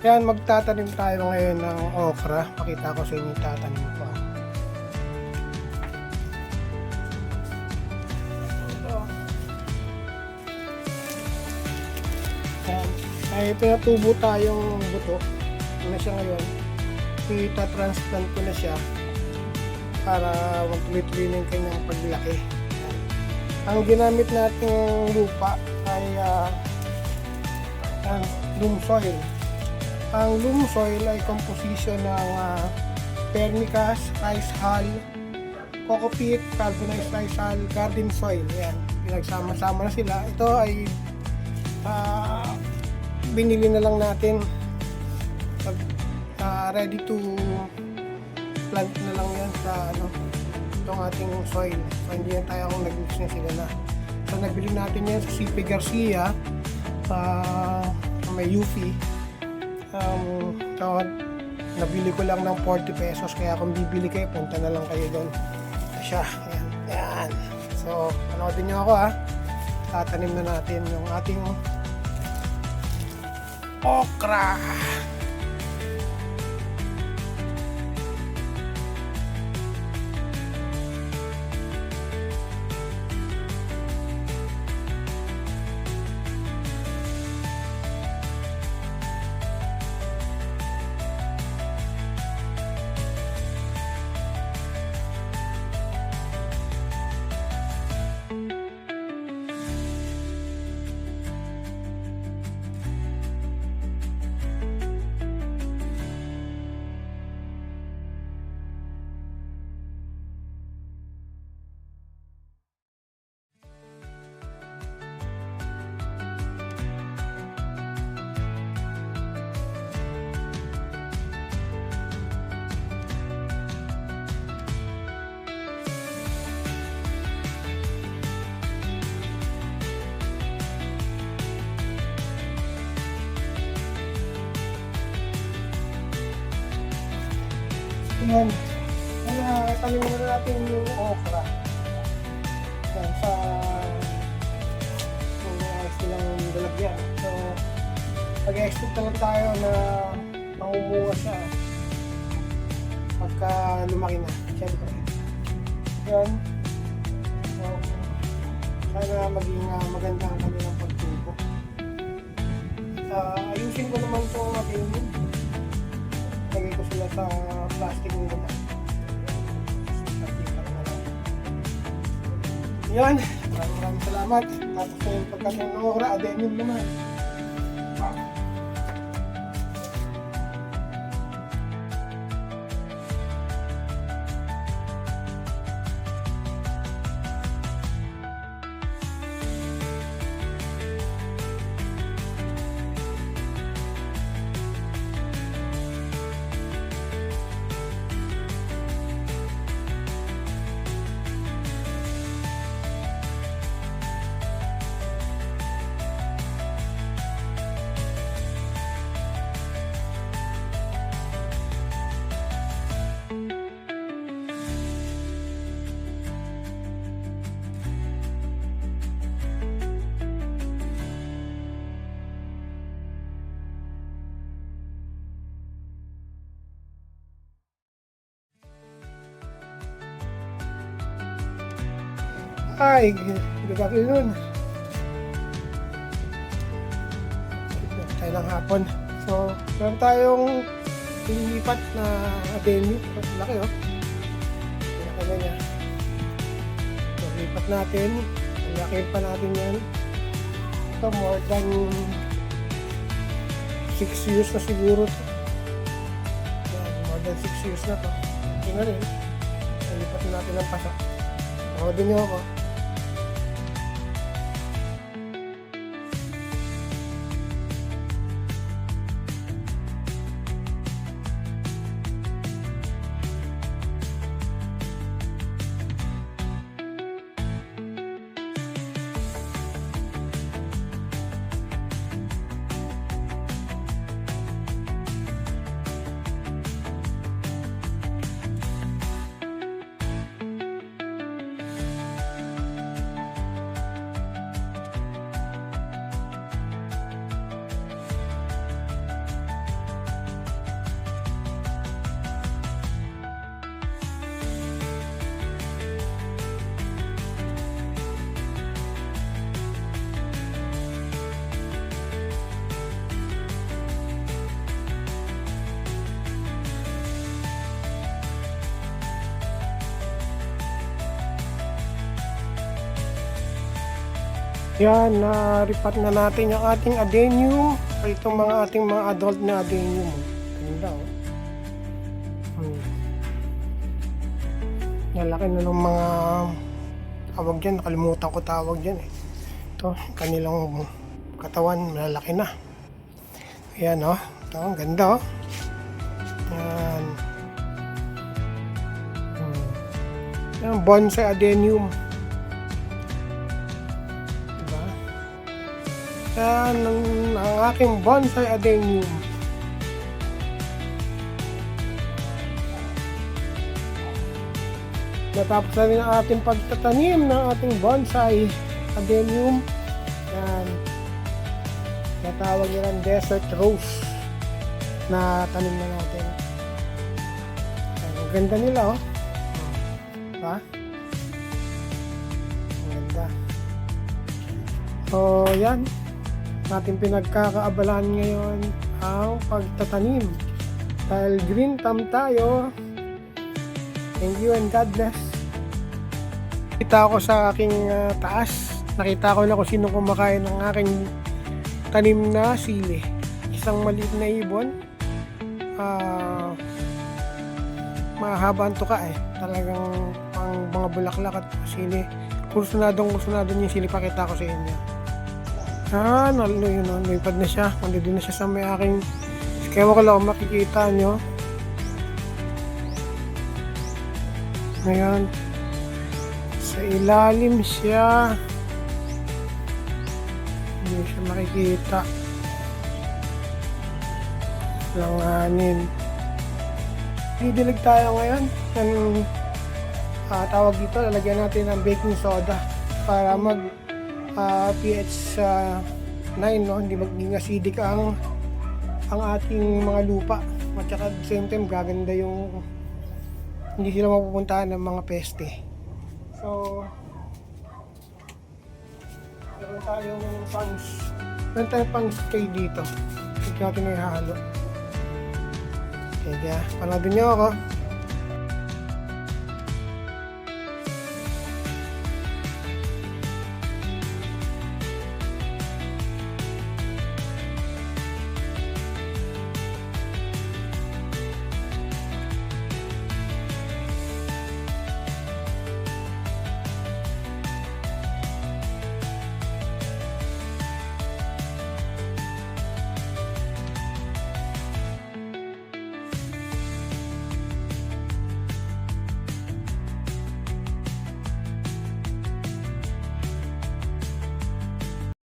Yan, magtatanim tayo ngayon ng okra. Pakita ko sa inyo yung tatanim ko. Yan. Ay, pinatubo tayong buto. Ano na siya ngayon? Ita-transplant ko na siya para magtuloy-tuloy na yung kanyang paglaki. Yan. Ang ginamit nating lupa ay loam soil. Ang loam soil ay composition ng permicas, rice hull, coco peat, carbonized rice hull, garden soil. Yan, pinagsama-sama na sila. Ito ay binili na lang natin pag ready to plant na lang yan sa itong ating soil. So hindi na tayo kung nag-mix na sila na. So nabili natin yan sa CP Garcia may UFI. So nabili ko lang ng 40 pesos, kaya kung bibili kayo, punta na lang kayo doon. Ito siya. Ayan. Ayan. So panoodin nyo ako tatanim na natin yung ating okra. Yan. Tanim muna natin yung okra. Yan, sa silang dalagyan. So, pag-expect lang tayo na mangumunga siya pagka lumaki na. Siyempre. Yan. So, sana maging maganda ang kanilang pagtubo. Ayusin ko naman itong ating lagay ko sila sa plastic nila. Yan, maraming salamat. Tapos na yung pagkatong ng okra, adenin naman. Hi, good afternoon. Tayo ng hapon. So, meron tayong lilipat na avenue. Laki laki na niya. So, lipat natin. Laki pa natin yan. Ito, more than 6 years na siguro to. Yan, more than 6 years na to. Ito na rin. Lipat natin ang pasak. Tawagin niyo ako. Yan, na-repat na natin yung ating adenium. Itong mga ating mga adult na adenium. Ganda, oh. Nalaki na ng mga tawag dyan. Nakalimutan ko tawag dyan eh. Ito, kanilang katawan, malalaki na. Ayan, oh. Ito, ang ganda, oh. Yan. Yan, bonsai adenium. Diba? Yan, ang aking bonsai adenium. Natapos na rin ang ating pagtatanim ng ating bonsai adenium. Yan. Natawag nila ng desert rose na tanim na natin. Yan, ang ganda nila, oh. Diba? Ang ganda. So, yan. Natin pinagkakaabalahan ngayon ang pagtatanim. Dahil green thumb tayo. Thank you and God bless. Nakita ko sa aking taas. Nakita ko na kung sino kumakain ng aking tanim na sili. Isang maliit na ibon. Mahaba ang tuka eh. Talagang pang mga bulaklak at sili. Kursunadong yung sili. Pakita ko sa inyo. Lumipad na siya. Nandito na siya sa may aking. Kaya ko lang makikita nyo. Ngayon, sa ilalim siya. Hindi siya makikita. Langanin. Didilig tayo ngayon. Yung tawag dito, lalagyan natin ng baking soda para mag pH 9, no? Hindi maging acidic ang ating mga lupa. At saka at the same time, gaganda yung hindi sila mapupuntahan ng mga peste. So, meron tayong pang spray dito. Ito natin na ihalo. Kaya, panoodin nyo ako.